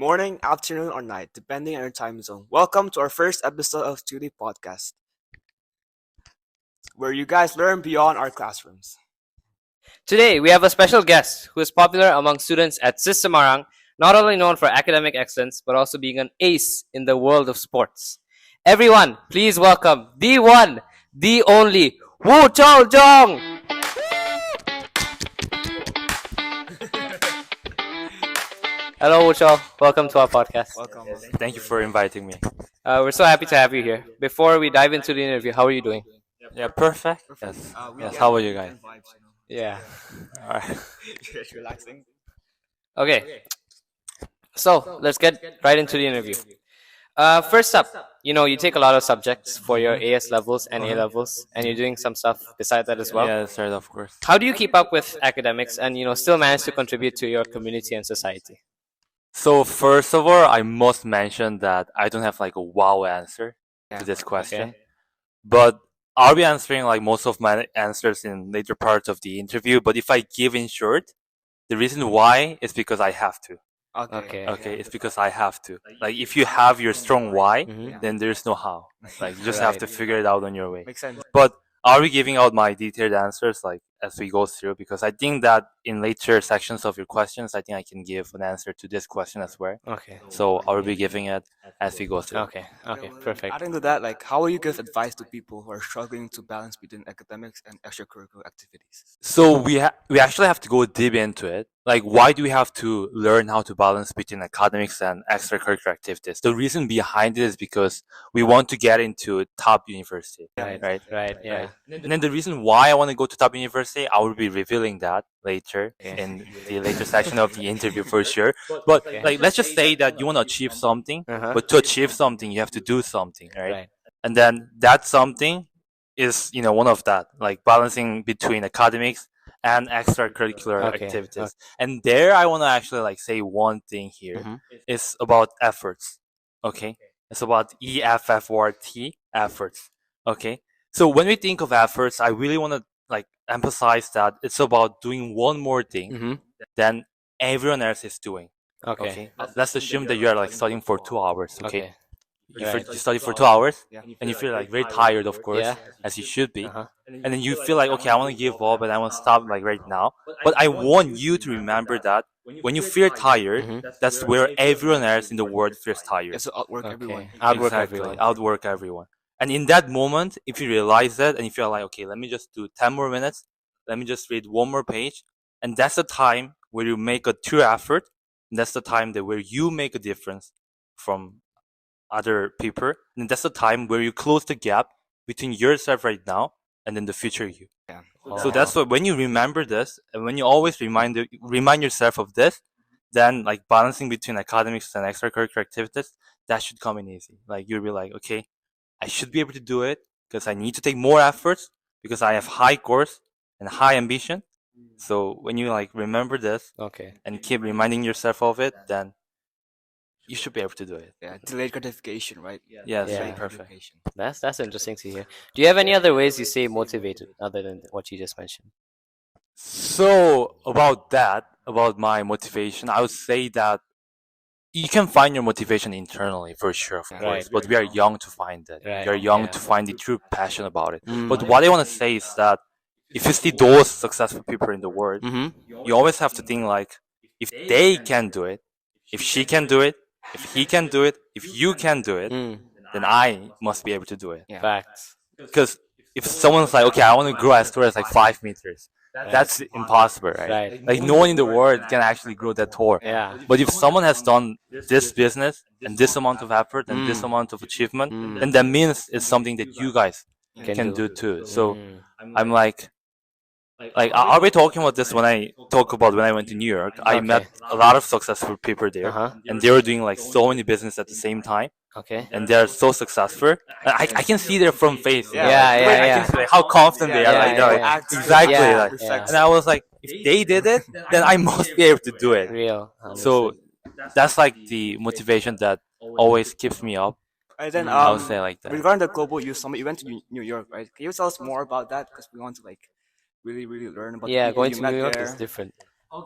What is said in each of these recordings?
morning, afternoon, or night, depending on your time zone. Welcome to our first episode of Tweety Podcast, where you guys learn beyond our classrooms. Today, we have a special guest who is popular among students at Semarang, not only known for academic excellence, but also being an ace in the world of sports. Everyone, please welcome the one, the only, Woo Chol Jong! Hello, Woo Chol. Welcome to our podcast. Welcome. Thank you for inviting me. We're so happy to have you here. Before we dive into the interview, how are you doing? Yeah, perfect. Yes. Yes. How are you guys? Yeah. All right. Just relaxing. Okay. So, let's get right into the interview. First up, you take a lot of subjects for your AS levels and A levels, and you're doing some stuff beside that as well. Yeah, that's right, of course. How do you keep up with academics and still manage to contribute to your community and society? So first of all, I must mention that I don't have like a wow answer to this question, but I'll be answering like most of my answers in later parts of the interview. But if I give in short, the reason why is because I have to. Okay. Okay, it's because I have to. Like if you have your strong why, Mhm. then there's no how. Like you just have to figure it out on your way. Makes sense. But I'll be giving out my detailed answers like as we go through because I think that in later sections of your questions, I think I can give an answer to this question as well. Okay. So I'll be giving it as we go through. Okay. Perfect. Adding to that, how will you give advice to people who are struggling to balance between academics and extracurricular activities? So we actually have to go deep into it. Like, why do we have to learn how to balance between academics and extracurricular activities? The reason behind it is because we want to get into top university, right? Yeah. And then the reason why I want to go to top university, I will be revealing that later in the later section of the interview for sure. But like, let's just say that you want to achieve something, Uh-huh. but to achieve something, you have to do something, right? Right. And then that something is, one of that, like balancing between academics and extracurricular Okay. activities. And there, I want to actually like say one thing here. Mhm. It's about efforts. Okay, it's about EFFORT efforts. Okay, so when we think of efforts, I really want to like emphasize that it's about doing one more thing Mhm. than everyone else is doing. Okay. Okay, let's assume that you are like studying for 2 hours. Okay, Okay. you study for 2 hours Yeah. and you feel like very tired, of course, Yeah. as you should be. Uh-huh. And then you feel like, okay, I want to give up and I want to stop like right now. But I want you to remember that when you feel tired, Mhm. that's where everyone else in the world feels tired. It's to outwork Okay. everyone. Outwork Exactly, everyone. outwork everyone. And in that moment, if you realize that and you feel like, okay, let me just do 10 more minutes, let me just read one more page. And that's the time where you make a true effort. And that's the time that where you make a difference from other people. And that's the time where you close the gap between yourself right now and then the future you. Yeah. So that's what when you remember this and when you always remind yourself of this, then like balancing between academics and extracurricular activities, that should come in easy. Like you'll be like, okay, I should be able to do it because I need to take more efforts because I have high goals and high ambition. So when you like remember this Okay. and keep reminding yourself of it, then you should be able to do it. Yeah. Delayed gratification, right? Yes, Yeah. perfect. Gratification. That's interesting to hear. Do you have any other ways you stay motivated other than what you just mentioned? So about that, about my motivation, I would say that you can find your motivation internally for sure, of Right. course. But we are young to find it. Right, We are young yeah. to find the true passion about it. Mm. But what I want to say is that if you see those successful people in the world, Mhm. you always have to think like, if they can do it, if she can do it, if he can do it, if you can do it, Mm. then I must be able to do it. Yeah. Facts. Because if someone's like, okay, I want to grow as tall as like 5 meters, that's impossible, right? Right. Like no one in the world can actually grow that tall. Yeah. But if someone has done this business and this amount of effort and this amount of achievement, then that means it's something that you guys can do too. So Mm. I'm like I'll be talking about this when I talk about when I went to New York. I Okay. met a lot of successful people there, Uh-huh. and they were doing like so many business at the same time, Okay. and they're so successful. I can see their front face. Yeah, Like, yeah, I yeah. can see like, how confident they are. Yeah, Like, they're yeah, like, yeah. exactly. Yeah, like, yeah. And I was like, if they did it, then I must be able to do it. Real. So that's like the motivation that always keeps me up. And then I would say like that. regarding the global youth summit, you went to New York, right? Can you tell us more about that? Because we want to really learn about the Yeah, people going you to met New York there. is different.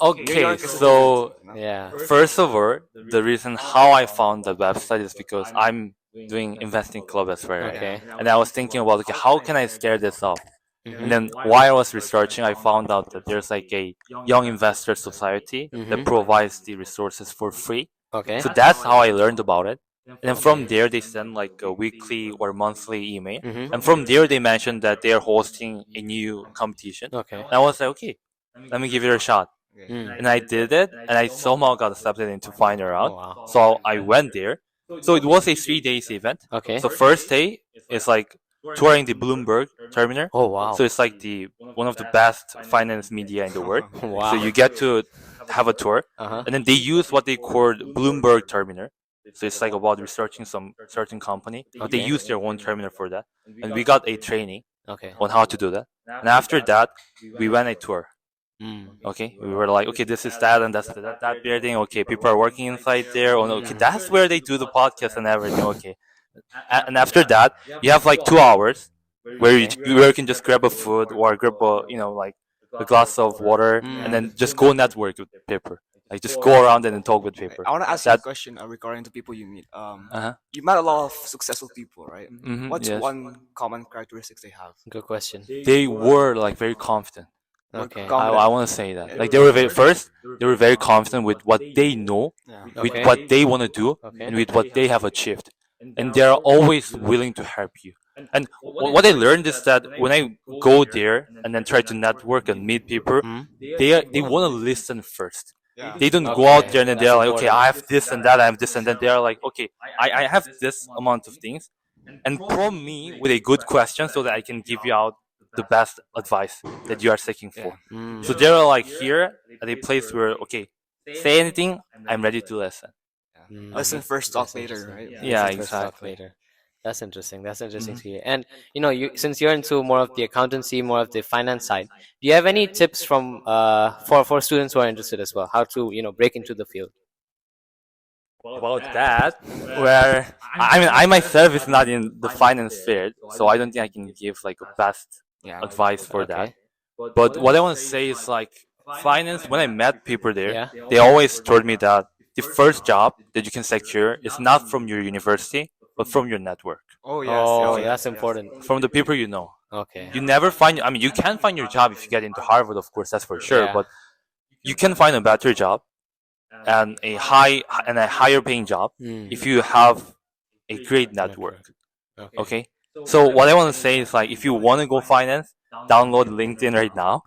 Okay, York is a so different, you know? Yeah. first of all, the reason how I found the website is because I'm doing investing club as well, right? Okay. And I was thinking about, okay, how can I scale this up? Mhm. And then while I was researching, I found out that there's like a young investor society that Mhm. provides the resources for free. Okay. So that's how I learned about it. And then from there, they send like a weekly or monthly email. Mhm. And from there, they mentioned that they are hosting a new competition. Okay. And I was like, okay, let me give it a shot. Okay. Mm. And I did it, and I somehow got accepted into final Oh, round. wow. So I went there. So it was a 3 days event. Okay. So first day is like touring the Bloomberg terminal. Oh, wow. So it's like the one of the best finance media in the world. Wow. So you get to have a tour, Uh-huh. and then they use what they call Bloomberg terminal. So it's like about researching some certain company. But they Okay. use their own terminal for that, and we got a training Okay. on how to do that. And after that, we went a tour. Mm. Okay, we were like, okay, this is that, and that's that building. Okay, people are working inside there. Oh, no, okay, that's where they do the podcast and everything. Okay, and after that, you have like 2 hours where you can just grab a food or grab a like a glass of water, and then just go network with people. Like just go around and then talk with people. I want to ask you a That question regarding to people you meet. uh-huh. You met a lot of successful people, right? What's Yes. one common characteristics they have? Good question. They were like very confident. Okay. I want to say that. Like they were very confident with what they know, Yeah. with Okay. what they want to do, Okay. and with what they have achieved. And they're always willing to help you. And what I learned is that when I go there and then try to network and meet people, Mhm. they want to listen first. Yeah. They don't go Okay, out there and then that's they're like, okay, important. I have this and that, I have this and that. They're like, okay, I have this amount of things, and prompt me with a good question so that I can give you out the best advice that you are seeking for. Mm. So they're like here at a place where, okay, say anything, I'm ready to listen. Mm. Listen first, talk That's later, interesting. right? Yeah, Listen first, talk exactly. later. That's interesting. That's interesting Mhm. to hear. And you since you're into more of the accountancy, more of the finance side, do you have any tips from for students who are interested as well, how to break into the field? About that, where I mean, I myself is not in the finance field, so I don't think I can give like a best Yeah. advice for that. Okay. But what I want to say is like finance. When I met people there, Yeah. they always told me that the first job that you can secure is not from your university, but from your network, Oh yes. Oh, yes, that's yes. important. from the people you know. Okay. You never find. I mean, you can find your job if you get into Harvard, of course, that's for sure. Yeah. But you can find a better job and a higher paying job Mm. if you have a great network. Okay. Okay. So what I want to say is like, if you want to go finance, download LinkedIn right now,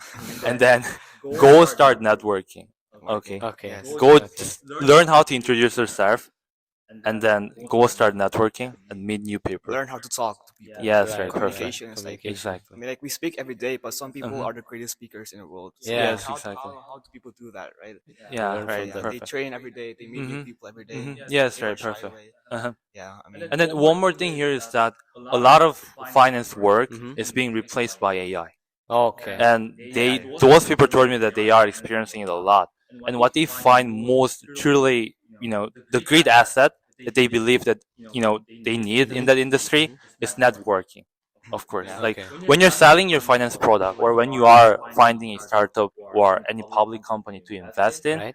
and then go start networking. Okay. Okay. Yes. Go Okay. just learn how to introduce yourself, and then go start networking and meet new people. Learn how to talk to people. Yes, Right, right, perfect. Communication is like. Communication. I Exactly. mean, like we speak every day, but some people Mhm. are the greatest speakers in the world. So Yeah. Yes, how, exactly. how do people do that, right? Yeah, Learn right, from them. They perfect. train every day. They meet new Mhm. people every day. Mhm. Yes, They don't right, shy perfect. away. Uh-huh. Yeah, I mean. And then one more thing here is that a lot of finance work Mhm. is being replaced by AI. Okay. And those people told me that they are experiencing it a lot. And what they find most truly, the great asset that they believe that they need in that industry is networking. Of course, Yeah. like Okay. when you're selling your finance product, or when you are finding a startup or any public company to invest in, Right.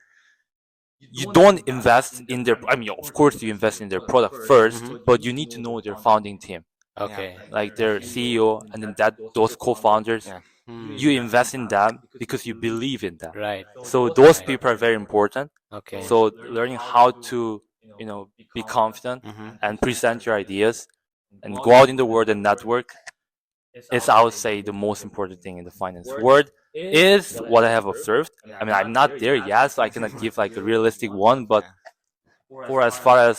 you don't invest in their. I mean, of course, you invest in their product 1st, Mhm. but you need to know their founding team, Okay. like their CEO, and then those co-founders. Yeah. Hmm. You invest in them because you believe in them. Right. So those people are very important. Okay. So learning how to, be confident Mhm. and present your ideas and go out in the world and network is, I would say, the most important thing in the finance world. Is what I have observed. I mean, I'm not there yet, so I cannot give like a realistic one. But for as far as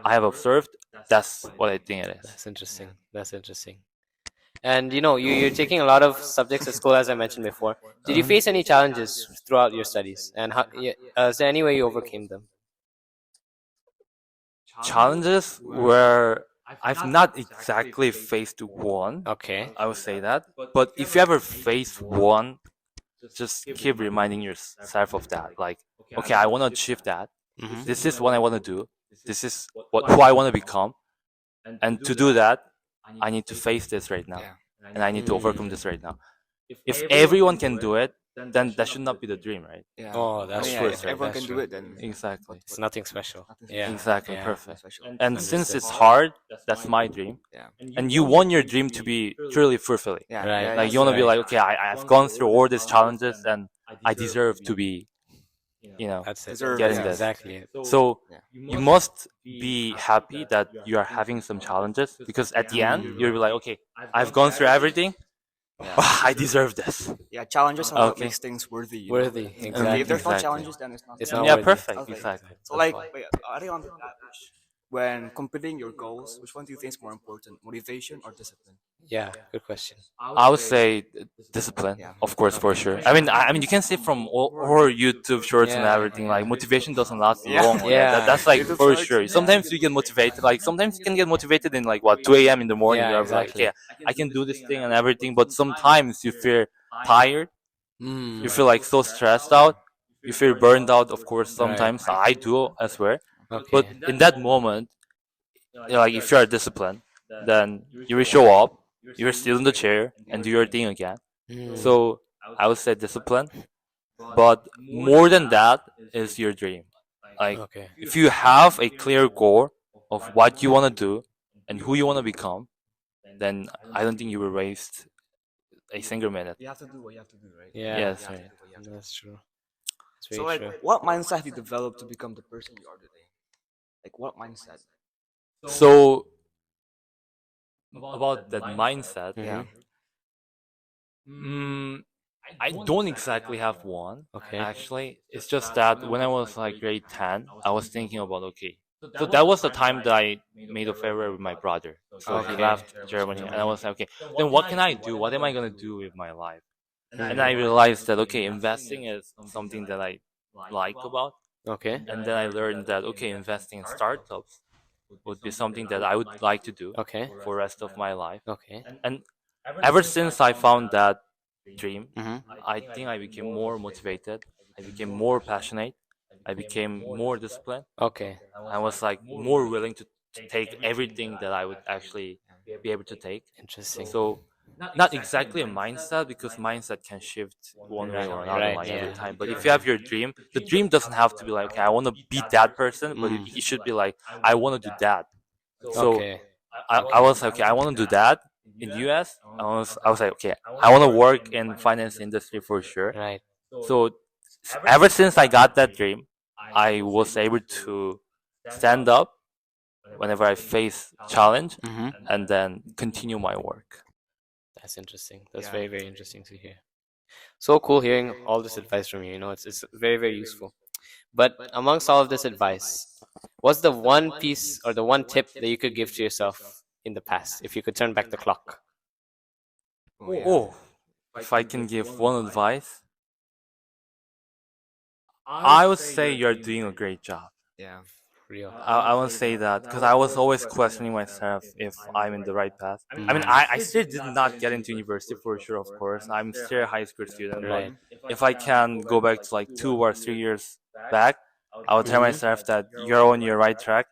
I have observed, that's what I think it is. That's interesting. That's interesting. And you're taking a lot of subjects at school, as I mentioned before. Did you face any challenges throughout your studies? And is there any way you overcame them? Challenges where I've not exactly faced one. Okay. I would say that. But if you ever face one, just keep reminding yourself of that. Like, okay, I want to achieve that. Mhm. This is what I want to do. This is who I want to become. And to do that, I need to face this right now. Yeah. And I need to overcome this right now. If everyone can do it, then that should not be the dream, right? Yeah. Oh, that's I mean, true. if everyone That's can do true. it, then Exactly. It's nothing special. nothing Yeah. Exactly. Yeah. Perfect. special. And since Understood. it's hard, that's my dream. Yeah. And you want your dream to be truly fulfilling. Yeah. Right. Yeah, Like yeah. you want to be Right. like, okay, I've gone through all these challenges and I deserve to be, That's it. Deserve getting it. this. Exactly it. So Yeah. you must be happy that you are having some challenges because at the end you'll be like, okay, I've gone through everything. Yeah. I deserve this. Yeah, challenges are what Okay. makes things worthy. You know? Worthy. If Exactly. there's no Exactly. challenges, then it's not. It's Yeah. not Yeah, worthy. perfect. Okay. Exactly. So like, wait, adding on to that, when completing your goals, which one do you think is more important, motivation or discipline? Yeah. Good question. I would say discipline, Yeah. of course, for sure. I mean, you can see from all YouTube shorts and Yeah. everything, like motivation doesn't last Yeah. long. Yeah. That's like YouTube for shorts, sure. yeah. Sometimes you get motivated, like sometimes you can get motivated in like what 2 a.m. in the morning. Yeah, You're exactly. like, okay, I can do this thing and everything, but sometimes you feel tired. Mm. You feel like so stressed out. You feel burned out, of course. Sometimes I do as well. Okay. But in that moment, like if you are disciplined, then you will show up. You're still in the chair and do your thing again. Mm. So I would say discipline. But more than that is your dream. Like Okay. if you have a clear goal of what you want to do and who you want to become, then I don't think you will waste a single minute. You have to do what you have to do, right? Yeah. Yes, You have to right. do what you have to do. That's true. That's So very like, true. what mindset have you developed to become the person you are today? Like, what mindset? So about that mindset, Yeah. mm, I don't exactly have one. Okay. Actually, it's just that when I was like grade 10, I was thinking about okay. So that was the time that I made a farewell with my brother. So he Okay. left Germany, and I was like, okay, then what can I do? What am I gonna do with my life? And I realized that okay, investing is something that I like about, Okay. and then I learned that okay, investing in startups would be something that I would like to do Okay. for the rest of my life. Okay. And ever since I found that dream, Mm-hmm. I think I became more motivated. I became more passionate. I became more disciplined. Okay. I was like more willing to take everything that I would actually be able to take. Interesting. So not exactly a mindset because mindset can shift one way or another Right, like yeah. every time. But if you have your dream, the dream doesn't have to be like okay, I want to be that person, but it should be like I want to do that. So Okay. I was like, okay, I want to do that in US. I was like, okay, I want to work in finance industry for sure. Right. So ever since I got that dream, I was able to stand up whenever I face challenge Mm-hmm. and then continue my work. That's interesting. That's Yeah. very, very interesting to hear. So cool hearing all this advice from you. You know, it's very, very useful. But amongst all of this advice, what's the one piece or the one tip that you could give to yourself in the past if you could turn back the clock? yeah. Oh, if I can give one advice, I would say you're doing a great job. Yeah. Real. I won't say that because I was always questioning myself if I'm in the right path. I mean, I still did not get into university for sure, of course. I'm still a high school student. Right. But if I can go back to like 2 or 3 years back, I would tell myself that you're on your right track.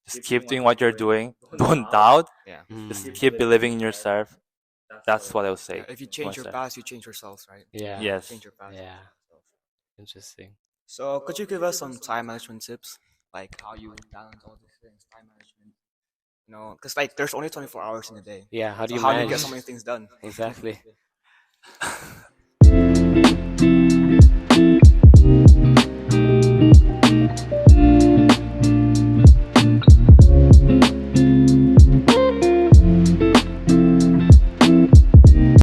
Just keep doing what you're doing. Don't doubt. Yeah. Just keep believing in yourself. That's what I would say. Yeah, if you change your myself. past, you change yourselves, right? Yeah. Yes. Change your past. Yeah. Interesting. So, could you give us some time management tips, like how you balance all these things, time management? You know, because like there's only 24 hours in a day. Yeah. How do So you how do you manage? get so many things done? Exactly.